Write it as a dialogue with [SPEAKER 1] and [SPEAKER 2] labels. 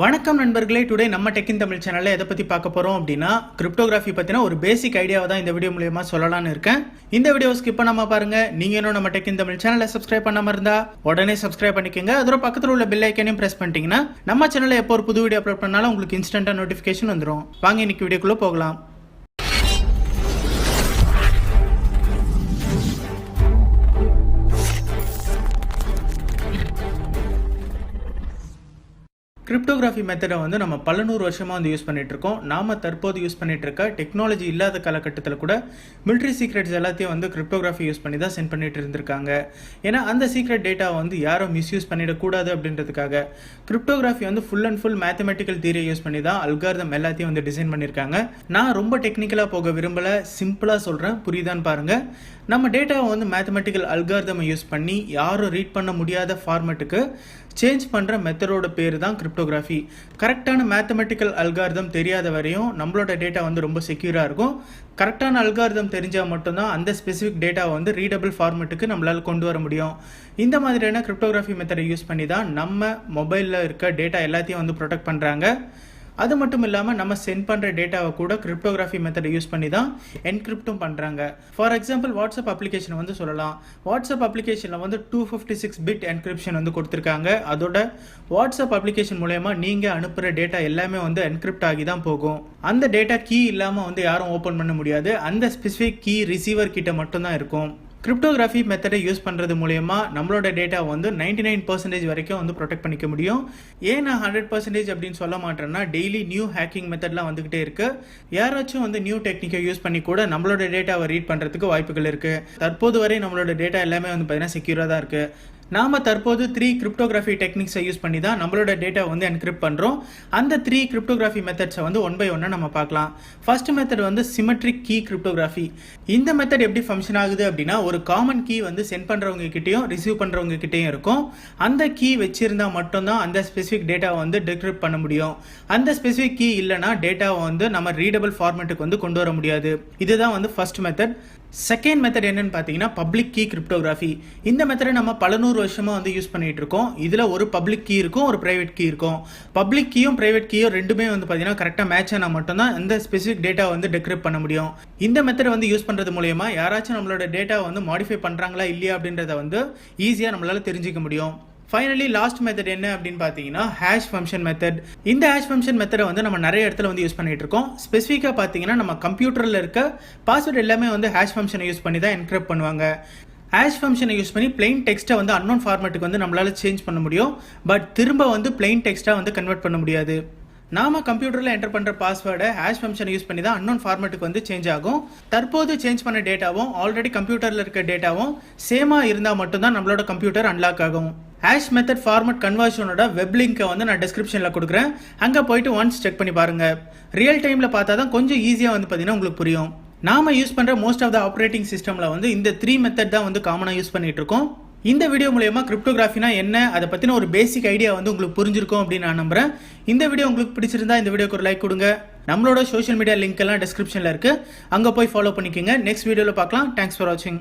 [SPEAKER 1] வணக்கம் நண்பர்களே, டுடே நம்ம டெக் இன் தமிழ் சேனல்ல எதை பத்தி பார்க்க போறோம் அப்படின்னா கிரிப்டோகிராஃபி பத்தின ஒரு பேசிக் ஐடியாவை தான் இந்த வீடியோ மூலமா சொல்லலாம்னு இருக்கேன். இந்த வீடியோ ஸ்கிப் பண்ணாம பாருங்க. நீங்க இன்னும் நம்ம டெக் இன் தமிழ் சேனலை சப்ஸ்கிரைப் பண்ணாம இருந்தா உடனே சப்ஸ்கிரைப் பண்ணிக்கோங்க. அதோட பக்கத்துல உள்ள பெல் ஐக்கனையும் பிரஸ் பண்ணிட்டீங்கன்னா நம்ம சேனல்ல எப்போ ஒரு புது வீடியோ அப்லோட் பண்ணாலும் உங்களுக்கு இன்ஸ்டன்டா நோட்டிபிகேஷன் வந்துடும். வாங்க இன்னைக்கு வீடியோக்குள்ள போகலாம். கிரிப்டோகிராஃபி மெத்தடை நம்ம பல நூறு வருஷமாக யூஸ் பண்ணிட்டு இருக்கோம். நாம தற்போது யூஸ் பண்ணிட்டு இருக்க டெக்னாலஜி இல்லாத காலகட்டத்தில் கூட மிலிட்ரி சீக்ரெட்ஸ் எல்லாத்தையும் கிரிப்டோகிராஃபி யூஸ் பண்ணி தான் சென்ட் பண்ணிட்டு இருந்திருக்காங்க. ஏன்னா அந்த சீக்ரெட் டேட்டாவை யாரும் மிஸ்யூஸ் பண்ணிடக்கூடாது அப்படின்றதுக்காக cryptography full and full mathematical தியரியை யூஸ் பண்ணி தான் அல்காரிதம் எல்லாத்தையும் டிசைன் பண்ணியிருக்காங்க. நான் ரொம்ப டெக்னிக்கலாக போக விரும்பல, சிம்பிளாக சொல்கிறேன், புரியுதான்னு பாருங்க. நம்ம டேட்டாவை மேத்தமெட்டிக்கல் அல்காரிதமை யூஸ் பண்ணி யாரும் ரீட் பண்ண முடியாத ஃபார்மேட்டுக்கு சேஞ்ச் பண்ணுற மெத்தடோட பேர் தான் கிரிப்டோகிராஃபி. கரெக்டான மேத்தமெட்டிக்கல் அல்காரிதம் தெரியாத வரையும் நம்மளோட டேட்டா ரொம்ப செக்யூராக இருக்கும். கரெக்டான அல்காரிதம் தெரிஞ்சால் மட்டும்தான் அந்த ஸ்பெசிஃபிக் டேட்டாவை ரீடபிள் ஃபார்மேட்டுக்கு நம்மளால் கொண்டு வர முடியும். இந்த மாதிரியான கிரிப்டோகிராஃபி மெத்தடை யூஸ் பண்ணி தான் நம்ம மொபைலில் இருக்க டேட்டா எல்லாத்தையும் ப்ரொடெக்ட் பண்ணுறாங்க. அது மட்டும் இல்லாமல் நம்ம சென்ட் பண்ணுற டேட்டாவை கூட கிரிப்டோகிராஃபி மெத்தடை யூஸ் பண்ணி தான் என்கிரிப்டும் பண்ணுறாங்க. ஃபார் எக்ஸாம்பிள் வாட்ஸ்அப் அப்ளிகேஷனை சொல்லலாம். வாட்ஸ்அப் அப்ளிகேஷனில் 256 பிட் என்கிரிப்ஷன் கொடுத்துருக்காங்க. அதோட வாட்ஸ்அப் அப்ளிகேஷன் மூலயமா நீங்கள் அனுப்புகிற டேட்டா எல்லாமே என்கிரிப்ட் ஆகி தான் போகும். அந்த டேட்டா கீ இல்லாமல் யாரும் ஓப்பன் பண்ண முடியாது. அந்த ஸ்பெசிஃபிக் கீ ரிசீவர் கிட்ட மட்டும்தான் இருக்கும். கிரிப்டோகிராஃபி மெத்தடை யூஸ் பண்ணுறது மூலயமா நம்மளோட டேட்டா 99% வரைக்கும் ப்ரொடெக்ட் பண்ணிக்க முடியும். ஏன் நான் 100% அப்படின்னு சொல்ல மாட்டேன்னா, டெய்லி நியூ ஹேக்கிங் மெத்தட்லாம் வந்துகிட்டே இருக்கு. யாராச்சும் நியூ டெக்னிக்கை யூஸ் பண்ணி கூட நம்மளோட டேட்டாவை ரீட் பண்ணுறதுக்கு வாய்ப்புகள் இருக்கு. தற்போது வரை நம்மளோட டேட்டா எல்லாமே பார்த்தீங்கன்னா செக்யூராக தான் இருக்கு. நாம தற்போது 3 கிரிப்டோகிராஃபி டெக்னிக்ஸை யூஸ் பண்ணி தான் நம்மளோட டேட்டா என்கிரிப்ட் பண்ணுறோம். அந்த 3 கிரிப்டோகிராஃபி மெத்தட்ஸை ஒன் பை ஒன்னாக நம்ம பார்க்கலாம். First method symmetric key cryptography. இந்த மெத்தட் எப்படி ஃபங்க்ஷன் ஆகுது அப்படின்னா, ஒரு காமன் கீ சென்ட் பண்ணுறவங்க கிட்டேயும் ரிசீவ் பண்ணுறவங்க கிட்டேயும் இருக்கும். அந்த கீ வச்சிருந்தா மட்டும்தான் அந்த ஸ்பெசிஃபிக் டேட்டாவை டிகிரிப்ட் பண்ண முடியும். அந்த ஸ்பெசிஃபிக் கீ இல்லைனா டேட்டாவை நம்ம ரீடபிள் ஃபார்மேட்டுக்கு கொண்டு வர முடியாது. இதுதான் ஃபர்ஸ்ட் மெத்தட். செகண்ட் மெத்தட் என்னன்னு பார்த்தீங்கன்னா பப்ளிக் கீ கிரிப்டோகிராஃபி. இந்த மெத்தடை நம்ம பல நூறு வருஷமா யூஸ் பண்ணிட்டு இருக்கோம். இதுல ஒரு பப்ளிக் கீ இருக்கும், ஒரு பிரைவேட் கீ இருக்கும். பப்ளிக் கீயும் பிரைவேட் கீயும் ரெண்டுமே பார்த்தீங்கன்னா கரெக்டா மேட்ச் ஆனா மட்டும்தான் இந்த ஸ்பெசிஃபிக் டேட்டா டிகிரிப்ட் பண்ண முடியும். இந்த மெத்தட் யூஸ் பண்றது மூலமா யாராச்சும் நம்மளோட டேட்டா மாடிஃபை பண்றாங்களா இல்லையா அப்படின்றத ஈஸியா நம்மளால தெரிஞ்சுக்க முடியும். ஃபைனலி லாஸ்ட் மெத்தட் என்ன அப்படின்னு பார்த்தீங்கன்னா ஹேஷ் ஃபங்க்ஷன் மெத்தட். இந்த ஹேஷ் ஃபங்க்ஷன் மெத்தடை நம்ம நிறைய இடத்துல யூஸ் பண்ணிட்டு இருக்கோம். ஸ்பெசிஃபிக்காக பார்த்தீங்கன்னா நம்ம கம்ப்யூட்டரில் இருக்க பாஸ்வேர்ட் எல்லாமே ஹேஷ் ஃபங்க்ஷனை யூஸ் பண்ணி தான் என்கிரிப்ட் பண்ணுவாங்க. ஹேஷ் ஃபங்க்ஷனை யூஸ் பண்ணி பிளைன் டெக்ஸ்ட்டை அன்னோன் ஃபார்மேட்டுக்கு நம்மளால சேஞ்ச் பண்ண முடியும். பட் திரும்ப பிளைன் டெக்ஸ்ட்டாக கன்வெர்ட் பண்ண முடியாது. நாம கம்ப்யூட்டரில் என்டர் பண்ணுற பாஸ்வேர்டை ஹேஷ் ஃபங்க்ஷனை யூஸ் பண்ணி தான் அன்னோன் ஃபார்மேட்டுக்கு சேஞ்ச் ஆகும். தற்போது சேஞ்ச் பண்ண டேட்டாவும் ஆல்ரெடி கம்ப்யூட்டரில் இருக்க டேட்டாவும் சேமாக இருந்தால் மட்டும்தான் நம்மளோட கம்ப்யூட்டர் அன்லாக் ஆகும். ஹேஷ் மெத்தட் ஃபார்மட் கன்வர்ஷனோட வெப் லிங்கை நான் டிஸ்கிரிப்ஷனில் கொடுக்குறேன். அங்கே போயிட்டு ஒன்ஸ் செக் பண்ணி பாருங்க. ரியல் டைமில் பார்த்தா தான் கொஞ்சம் ஈஸியாக பார்த்தீங்கன்னா உங்களுக்கு புரியும். நாம யூஸ் பண்ணுற மோஸ்ட் ஆஃப் த ஆப்ரேட்டிங் சிஸ்டமில் இந்த 3 மெத்தட் தான் காமனாக யூஸ் பண்ணிட்டு இருக்கோம். இந்த வீடியோ மூலமா கிரிப்டோகிராஃபினா என்ன, அதை பற்றின ஒரு பேசிக் ஐடியா உங்களுக்கு புரிஞ்சிருக்கும் அப்படின்னு நான் நம்புறேன். இந்த வீடியோ உங்களுக்கு பிடிச்சிருந்தா இந்த வீடியோக்கு ஒரு லைக் கொடுங்க. நம்மளோட சோஷியல் மீடியா லிங்க் எல்லாம் டிஸ்கிரிப்ஷனில் இருக்கு, அங்கே போய் ஃபாலோ பண்ணிக்கோங்க. நெக்ஸ்ட் வீடியோவில் பார்க்கலாம். தேங்க்ஸ் ஃபார் வாட்சிங்.